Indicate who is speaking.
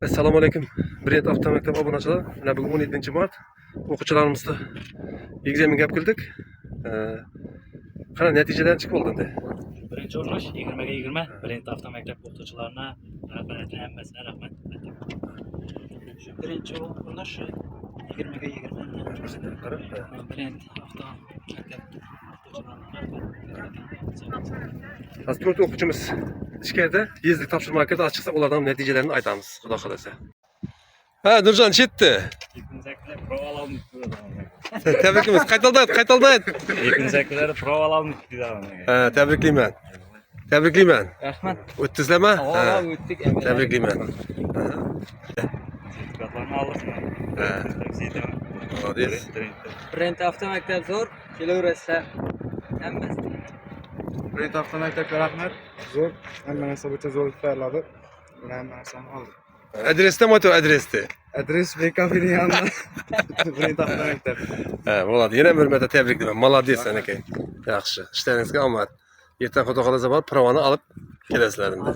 Speaker 1: Assalomu alaykum. Brend avtomaktab obunachilar. Mana bugun 17-mart o'quvchilarimizni ekzamen gap qildik. Qana natijadan chiqib oldi endi.
Speaker 2: Birinchi urinish 20 ga 20. Brend avtomaktab o'qituvchilarina rahmatli hammasine rahmat. Birinchi urinish 20 ga 20. Brend avtomaktab
Speaker 1: Hozir 4 o'quvchimiz ichkarida yezlik topshirma haqida chiqsa ulardan natijalarini aytamiz, xudo xolasa. Ha, Nurjon chetdi.
Speaker 2: Yekunzakilar prova oldik.
Speaker 1: Tabriklaymiz. Qaytaldan.
Speaker 2: Yekunzakilar prova oldik deyman.
Speaker 1: Ha, tabriklayman. Tabriklayman.
Speaker 2: Rahmat.
Speaker 1: O'tdingizlarmi? Ha,
Speaker 2: o'tdik.
Speaker 1: tabriklayman.
Speaker 2: Sertifikatlarni oldik.
Speaker 1: Ha. Hadi.
Speaker 3: Brend avtomaktab zo'r, kelaverasizlar. Hammasi.
Speaker 4: Brend avtomaktabga rahmat. Zo'r, hamma narsa bo'yicha zo'r tayyorladi. Buni hamma narsani oldik.
Speaker 1: Adresda motor adresda.
Speaker 4: Adres BKF'ning yanında. Brend avtomaktab.
Speaker 1: Ha, bo'ladi. Yana bir marta tabriklayman. Молодец aka. Yaxshi. Ishlaringizga omad. Ertaga xudo xolasa borib, provani olib kelasizlar endi.